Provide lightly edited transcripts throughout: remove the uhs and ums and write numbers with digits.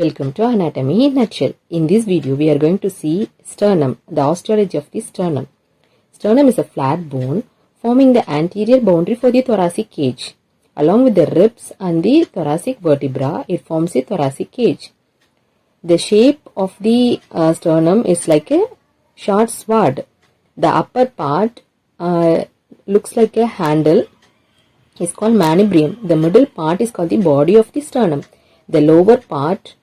Welcome to Anatomy in Nutshell. In this video, we are going to see sternum, the osteology of the sternum. Sternum is a flat bone forming the anterior boundary for the thoracic cage. Along with the ribs and the thoracic vertebra, it forms the thoracic cage. The shape of the sternum is like a short sword. The upper part looks like a handle. It's called manubrium. The middle part is called the body of the sternum. The lower part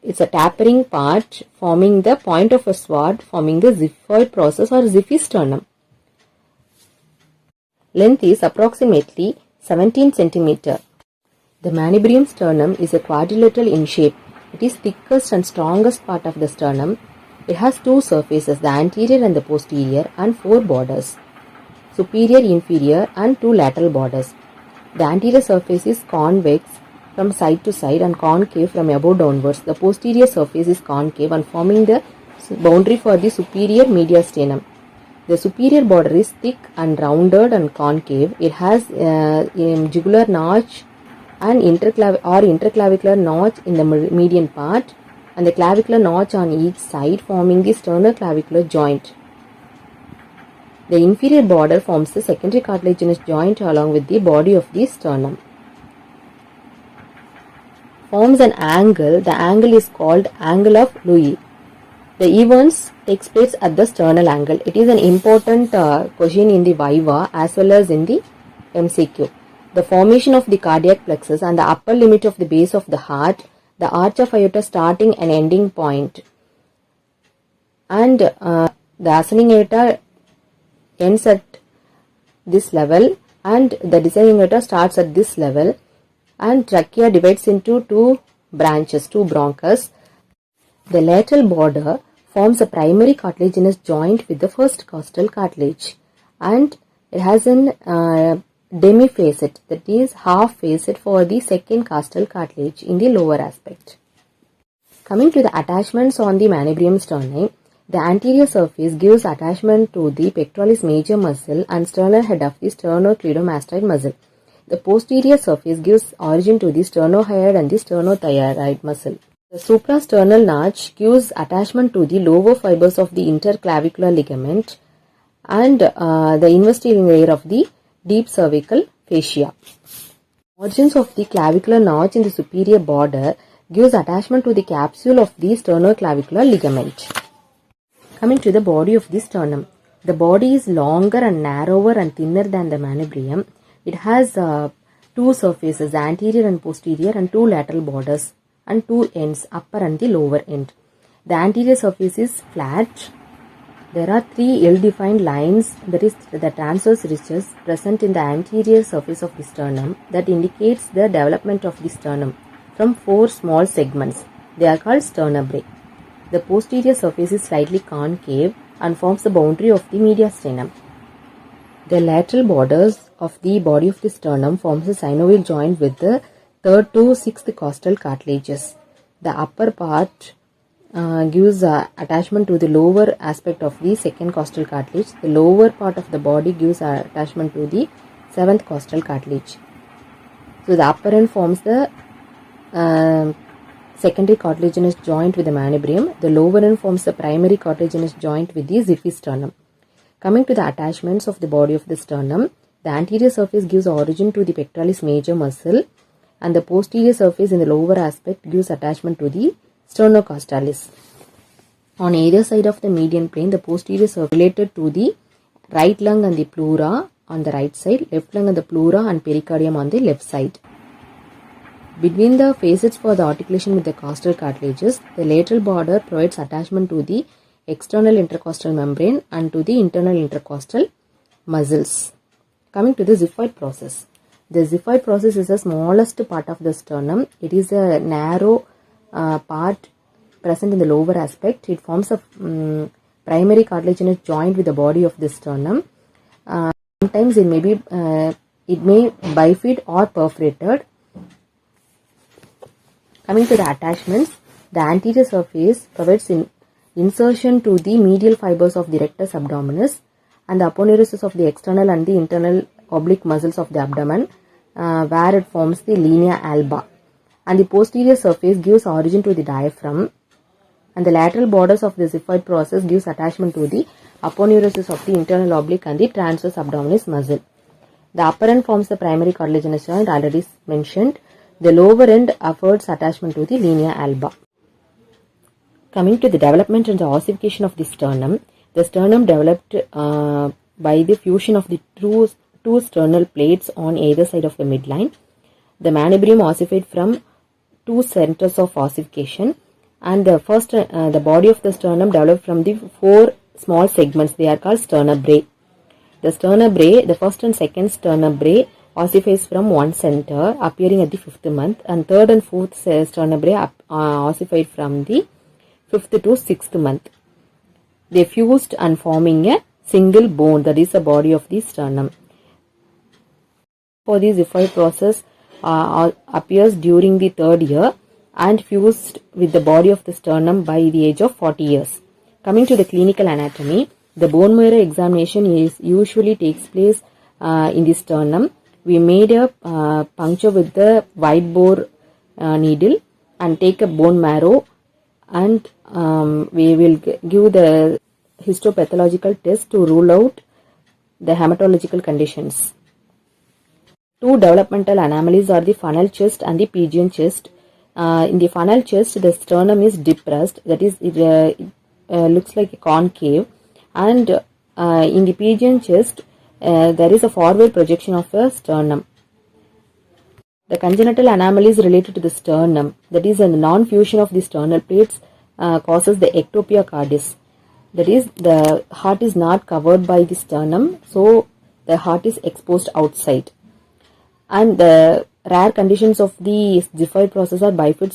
it's a tapering part forming the point of a sword, forming the xiphoid process or xiphisternum. Length is approximately 17 cm. The manubrium sternum is a quadrilateral in shape. It is thickest and strongest part of the sternum. It has two surfaces, the anterior and the posterior, and four borders, superior, inferior, and two lateral borders. The anterior surface is convex from side to side and concave from above downwards. The posterior surface is concave and forming the boundary for the superior mediastinum. The superior border is thick and rounded and concave. It has a jugular notch and interclavicular notch in the median part and the clavicular notch on each side, forming the sternoclavicular joint. The inferior border forms the secondary cartilaginous joint along with the body of the sternum. Forms an angle. The angle is called angle of Louis. The events takes place at the sternal angle. It is an important question in the Viva as well as in the MCQ. The formation of the cardiac plexus and the upper limit of the base of the heart, the arch of aorta starting and ending point, and the ascending aorta ends at this level and the descending aorta starts at this level, and trachea divides into two branches, two bronchus. The lateral border forms a primary cartilaginous joint with the first costal cartilage, and it has an demifacet, that is half facet, for the second costal cartilage in the lower aspect. Coming to the attachments on the manubrium sterni, the anterior surface gives attachment to the pectoralis major muscle and sternal head of the sternocleidomastoid muscle. The posterior surface gives origin to the sternohyoid and the sternothyroid muscle. The suprasternal notch gives attachment to the lower fibers of the interclavicular ligament and the investigating layer of the deep cervical fascia. Origins of the clavicular notch in the superior border gives attachment to the capsule of the sternoclavicular ligament. Coming to the body of the sternum. The body is longer and narrower and thinner than the manubrium. It has two surfaces, anterior and posterior, and two lateral borders and two ends, upper and the lower end. The anterior surface is flat. There are three ill-defined lines, that is the transverse ridges present in the anterior surface of the sternum, that indicates the development of the sternum from four small segments. They are called sternebrae. The posterior surface is slightly concave and forms the boundary of the mediastinum. The lateral borders of the body of the sternum forms a synovial joint with the third to sixth costal cartilages. The upper part gives attachment to the lower aspect of the second costal cartilage. The lower part of the body gives attachment to the seventh costal cartilage. So the upper end forms the secondary cartilaginous joint with the manubrium. The lower end forms the primary cartilaginous joint with the xiphisternum. Coming to the attachments of the body of the sternum, the anterior surface gives origin to the pectoralis major muscle and the posterior surface in the lower aspect gives attachment to the sternocostalis. On either side of the median plane, the posterior surface related to the right lung and the pleura on the right side, left lung and the pleura and pericardium on the left side. Between the facets for the articulation with the costal cartilages, the lateral border provides attachment to the external intercostal membrane and to the internal intercostal muscles. Coming to the xiphoid process. The xiphoid process is the smallest part of the sternum. It is a narrow part present in the lower aspect. It forms a primary cartilaginous joint with the body of the sternum. Sometimes it may bifid or perforated. Coming to the attachments, the anterior surface provides insertion to the medial fibers of the rectus abdominis and the aponeurosis of the external and the internal oblique muscles of the abdomen, where it forms the linea alba. and the posterior surface gives origin to the diaphragm, and the lateral borders of the xiphoid process gives attachment to the aponeurosis of the internal oblique and the transverse abdominis muscle. The upper end forms the primary cartilaginous joint, already mentioned. The lower end affords attachment to the linea alba. Coming to the development and the ossification of the sternum developed by the fusion of the two sternal plates on either side of the midline. The manubrium ossified from two centers of ossification, and the body of the sternum developed from the four small segments. They are called sternebrae. The first and second sternebrae ossifies from one center, appearing at the 5th month, and third and fourth sternebrae ossified from the 5th to 6th month. They fused and forming a single bone, that is the body of the sternum. For the xiphoid process appears during the 3rd year and fused with the body of the sternum by the age of 40 years. Coming to the clinical anatomy, the bone marrow examination usually takes place in the sternum. We made a puncture with the wide bore needle and take a bone marrow, and we will give the histopathological test to rule out the hematological conditions. Two developmental anomalies are the funnel chest and the pigeon chest. In the funnel chest, the sternum is depressed, that is, it looks like a concave, and in the pigeon chest, there is a forward projection of the sternum. The congenital anomalies related to the sternum, that is, a non-fusion of the sternal plates, causes the ectopia cordis. That is, the heart is not covered by the sternum, so the heart is exposed outside. And the rare conditions of the xiphoid process are bifid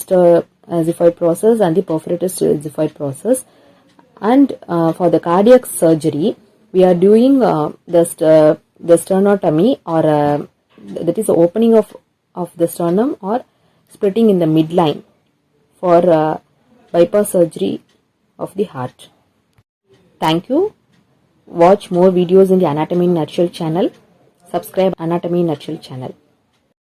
xiphoid process and the perforated xiphoid process. And for the cardiac surgery, we are doing the sternotomy, or that is the opening of the sternum or splitting in the midline for bypass surgery of the heart. Thank you. Watch more videos in the Anatomy in Nutshell channel. Subscribe Anatomy in Nutshell channel.